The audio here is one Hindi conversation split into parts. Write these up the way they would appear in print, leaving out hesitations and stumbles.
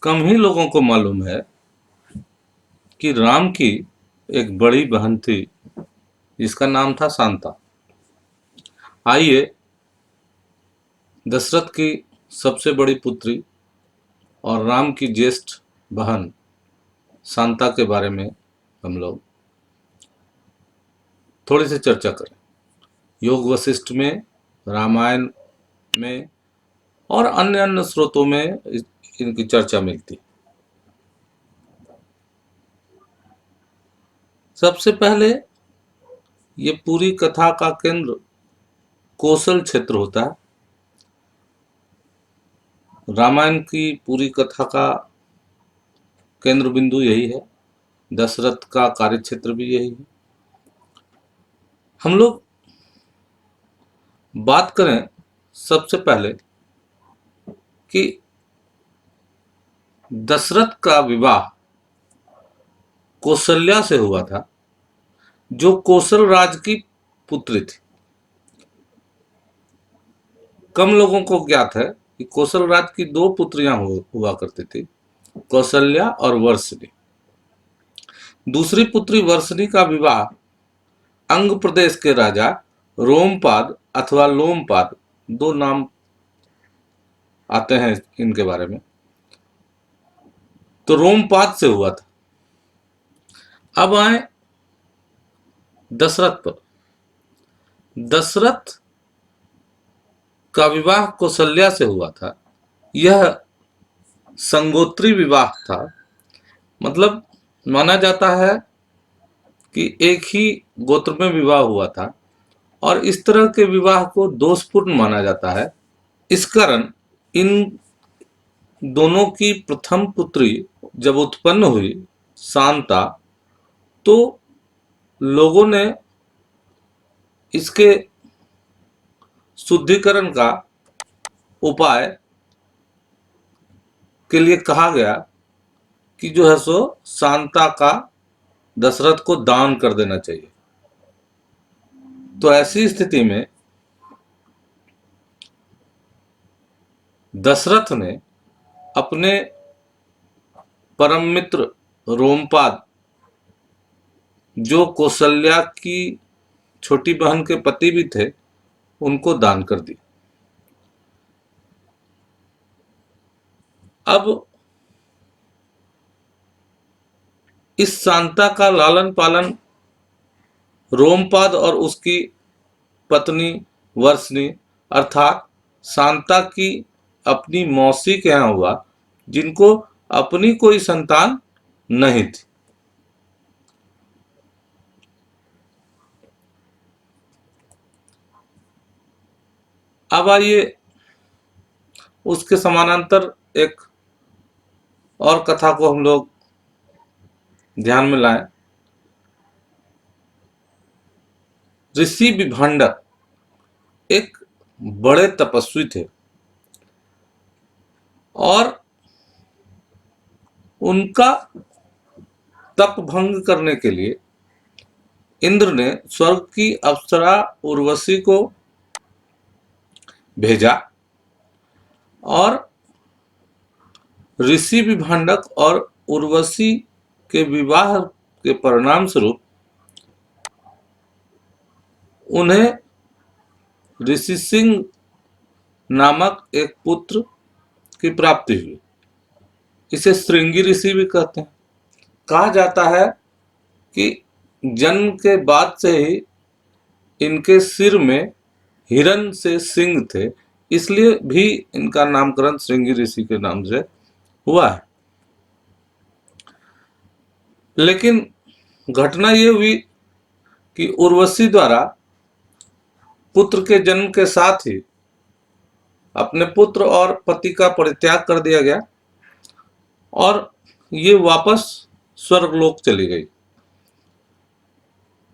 कम ही लोगों को मालूम है कि राम की एक बड़ी बहन थी जिसका नाम था शांता। आइए दशरथ की सबसे बड़ी पुत्री और राम की ज्येष्ठ बहन शांता के बारे में हम लोग थोड़ी सी चर्चा करें। योग वशिष्ठ में, रामायण में और अन्य अन्य स्रोतों में इनकी चर्चा मिलती है। सबसे पहले ये पूरी कथा का केंद्र कौशल क्षेत्र होता है। रामायण की पूरी कथा का केंद्र बिंदु यही है, दशरथ का कार्यक्षेत्र भी यही है। हम लोग बात करें सबसे पहले कि दशरथ का विवाह कौशल्या से हुआ था, जो कौशल राज की पुत्री थी। कम लोगों को ज्ञात है कि कौशल राज की दो पुत्रियां हुआ करती थी, कौशल्या और वर्षिणी। दूसरी पुत्री वर्षिणी का विवाह अंग प्रदेश के राजा रोमपाद अथवा लोमपाद, दो नाम आते हैं इनके बारे में, तो रोमपाद से हुआ था। अब आए दशरथ पर। दशरथ का विवाह कौशल्या से हुआ था। यह संगोत्री विवाह था, मतलब माना जाता है कि एक ही गोत्र में विवाह हुआ था और इस तरह के विवाह को दोषपूर्ण माना जाता है। इस कारण इन दोनों की प्रथम पुत्री जब उत्पन्न हुई शांता, तो लोगों ने इसके शुद्धिकरण का उपाय के लिए कहा गया कि जो है सो शांता का दशरथ को दान कर देना चाहिए। तो ऐसी स्थिति में दशरथ ने अपने परम मित्र रोमपाद, जो कौशल्या की छोटी बहन के पति भी थे, उनको दान कर दी। अब इस शांता का लालन पालन रोमपाद और उसकी पत्नी वर्षिणी अर्थात शांता की अपनी मौसी के यहाँ हुआ, जिनको अपनी कोई संतान नहीं थी। अब आइए उसके समानांतर एक और कथा को हम लोग ध्यान में लाएं। ऋषि विभांडक एक बड़े तपस्वी थे और उनका तप भंग करने के लिए इंद्र ने स्वर्ग की अप्सरा उर्वशी को भेजा और ऋषि विभांडक और उर्वशी के विवाह के परिणाम स्वरूप उन्हें ऋषि सिंह नामक एक पुत्र की प्राप्ति हुई। इसे श्रृंगी ऋषि भी कहते हैं। कहा जाता है कि जन्म के बाद से ही इनके सिर में हिरण से सिंह थे, इसलिए भी इनका नामकरण श्रृंगी ऋषि के नाम से हुआ है। लेकिन घटना ये हुई कि उर्वशी द्वारा पुत्र के जन्म के साथ ही अपने पुत्र और पति का परित्याग कर दिया गया और ये वापस स्वर्गलोक चली गई।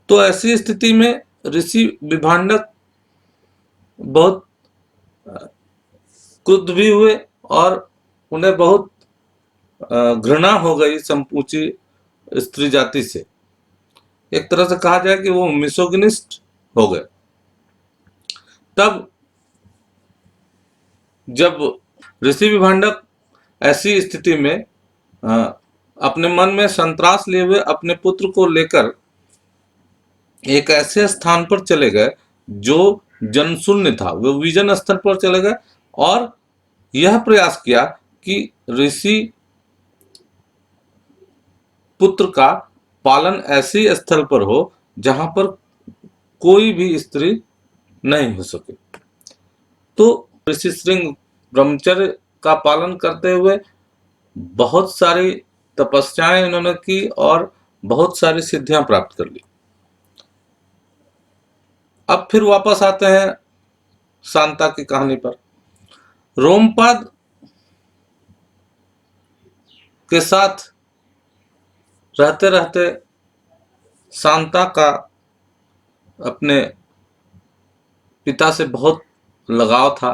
तो ऐसी स्थिति में ऋषि विभांडक बहुत क्रुद्ध भी हुए और उन्हें बहुत घृणा हो गई संपूची स्त्री जाति से। एक तरह से कहा जाए कि वो मिसोगिनिस्ट हो गए। तब जब ऋषि विभांडक ऐसी स्थिति में अपने मन में संतरास लिए हुए अपने पुत्र को लेकर एक ऐसे स्थान पर चले गए जो जनशून्य था। वो विजन स्तर पर चले गए और यह प्रयास किया कि ऋषि पुत्र का पालन ऐसे स्थल पर हो जहां पर कोई भी स्त्री नहीं हो सके। तो ऋषि श्रृंग ब्रह्मचर्य का पालन करते हुए बहुत सारी तपस्याएं इन्होंने की और बहुत सारी सिद्धियां प्राप्त कर ली। अब फिर वापस आते हैं शांता की कहानी पर। रोमपाद के साथ रहते रहते शांता का अपने पिता से बहुत लगाव था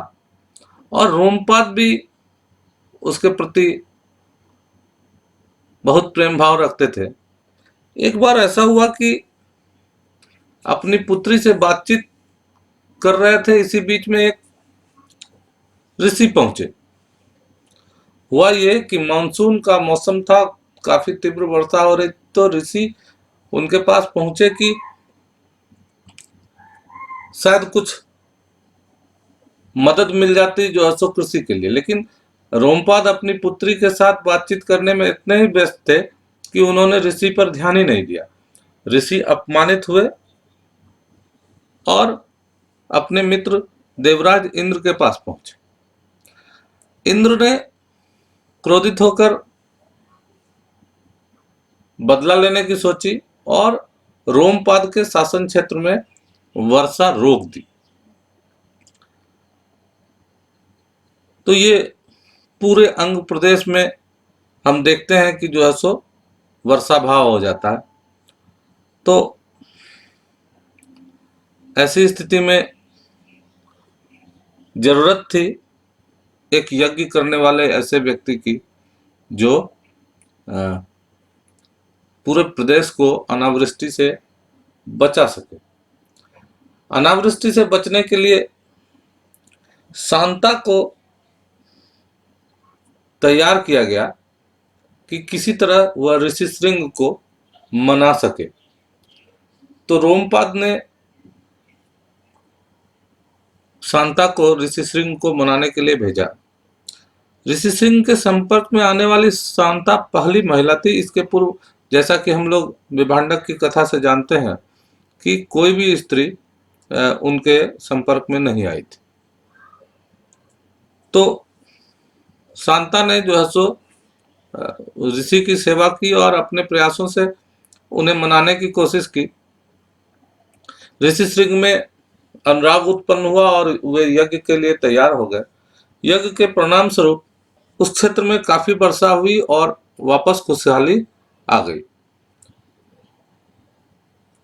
और रोमपाद भी उसके प्रति बहुत प्रेम भाव रखते थे। एक बार ऐसा हुआ कि अपनी पुत्री से बातचीत कर रहे थे, इसी बीच में एक ऋषि पहुंचे। हुआ ये कि मानसून का मौसम था, काफी तीव्र वर्षा हो रही, तो ऋषि उनके पास पहुंचे कि शायद कुछ मदद मिल जाती जो है सो कृषि के लिए। लेकिन रोमपाद अपनी पुत्री के साथ बातचीत करने में इतने ही व्यस्त थे कि उन्होंने ऋषि पर ध्यान ही नहीं दिया। ऋषि अपमानित हुए और अपने मित्र देवराज इंद्र के पास पहुंचे। इंद्र ने क्रोधित होकर बदला लेने की सोची और रोमपाद के शासन क्षेत्र में वर्षा रोक दी। तो ये पूरे अंग प्रदेश में हम देखते हैं कि जो है सो वर्षा भाव हो जाता है। तो ऐसी स्थिति में जरूरत थी एक यज्ञ करने वाले ऐसे व्यक्ति की जो पूरे प्रदेश को अनावृष्टि से बचा सके। अनावृष्टि से बचने के लिए शांता को तैयार किया गया कि किसी तरह वह ऋषि श्रृंग को मना सके। तो रोमपाद ने शांता को ऋषि श्रृंग को मनाने के लिए भेजा। ऋषि श्रृंग के संपर्क में आने वाली शांता पहली महिला थी। इसके पूर्व जैसा कि हम लोग विभांडक की कथा से जानते हैं कि कोई भी स्त्री उनके संपर्क में नहीं आई थी। तो शांता ने जो है सो ऋषि की सेवा की और अपने प्रयासों से उन्हें मनाने की कोशिश की। ऋषि श्रृंग में अनुराग उत्पन्न हुआ और वे यज्ञ के लिए तैयार हो गए। यज्ञ के परिणाम स्वरूप उस क्षेत्र में काफी वर्षा हुई और वापस खुशहाली आ गई।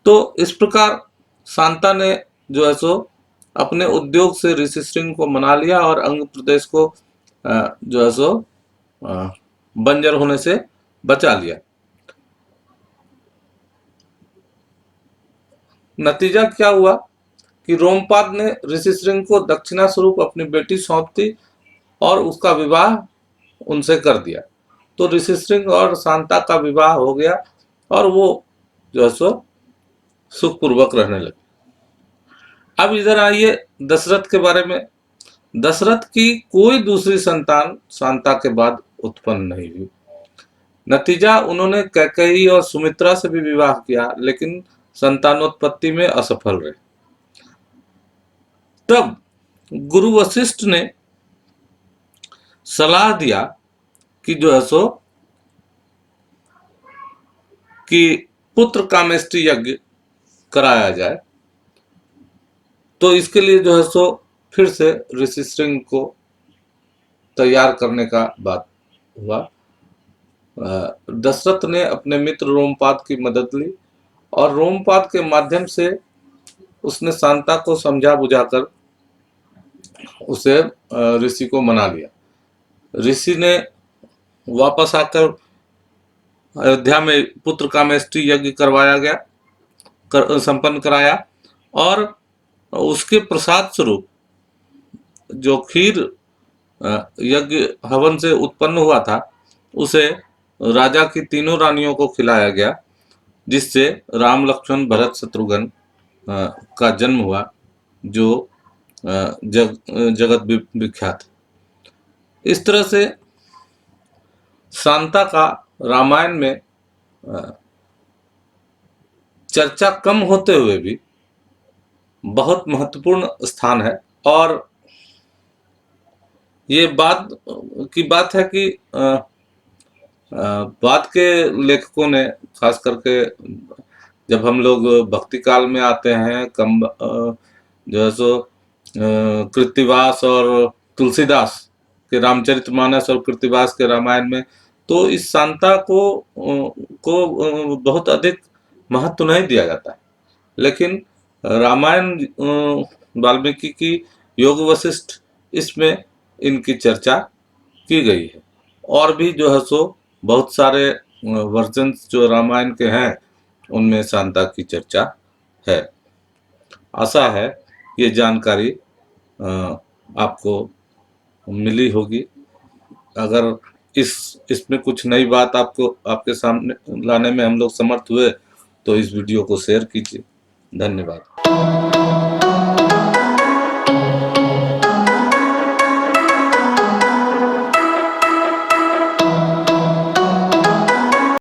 तो इस प्रकार शांता ने जो है सो अपने उद्योग से ऋषि श्रृंग को मना लिया और अंग प्रदेश को जो है सो बंजर होने से बचा लिया। नतीजा क्या हुआ कि रोमपाद ने ऋषि श्रृंग को दक्षिणा स्वरूप अपनी बेटी सौंप दी और उसका विवाह उनसे कर दिया। तो ऋषि श्रृंग और शांता का विवाह हो गया और वो जो है सो सुखपूर्वक रहने लगे। अब इधर आइए दशरथ के बारे में। दशरथ की कोई दूसरी संतान शांता के बाद उत्पन्न नहीं हुई। नतीजा उन्होंने कैकेयी और सुमित्रा से भी विवाह किया लेकिन संतानोत्पत्ति में असफल रहे। तब गुरु वशिष्ठ ने सलाह दिया कि जो है सो कि पुत्र कामेष्टि यज्ञ कराया जाए। तो इसके लिए जो है सो फिर से ऋषि श्रृंग को तैयार करने का बात हुआ। दशरथ ने अपने मित्र रोमपाद की मदद ली और रोमपाद के माध्यम से उसने शांता को समझा बुझाकर उसे ऋषि को मना लिया। ऋषि ने वापस आकर अयोध्या में पुत्र कामेष्टि यज्ञ करवाया गया, संपन्न कराया और उसके प्रसाद स्वरूप जो खीर यज्ञ हवन से उत्पन्न हुआ था, उसे राजा की तीनों रानियों को खिलाया गया, जिससे राम लक्ष्मण भरत शत्रुघ्न का जन्म हुआ, जो जगत विख्यात। इस तरह से शांता का रामायण में चर्चा कम होते हुए भी बहुत महत्वपूर्ण स्थान है। और ये बात है कि बाद के लेखकों ने, खास करके जब हम लोग भक्ति काल में आते हैं, जो है सो कृत्तिवास और तुलसीदास के रामचरितमानस और कृत्तिवास के रामायण में, तो इस शांता को बहुत अधिक महत्व नहीं दिया जाता है। लेकिन रामायण, वाल्मीकि की, योग वशिष्ठ, इसमें इनकी चर्चा की गई है। और भी जो है सो बहुत सारे वर्जन्स जो रामायण के हैं, उनमें शांता की चर्चा है। आशा है ये जानकारी आपको मिली होगी। अगर इसमें कुछ नई बात आपको आपके सामने लाने में हम लोग समर्थ हुए, तो इस वीडियो को शेयर कीजिए। धन्यवाद।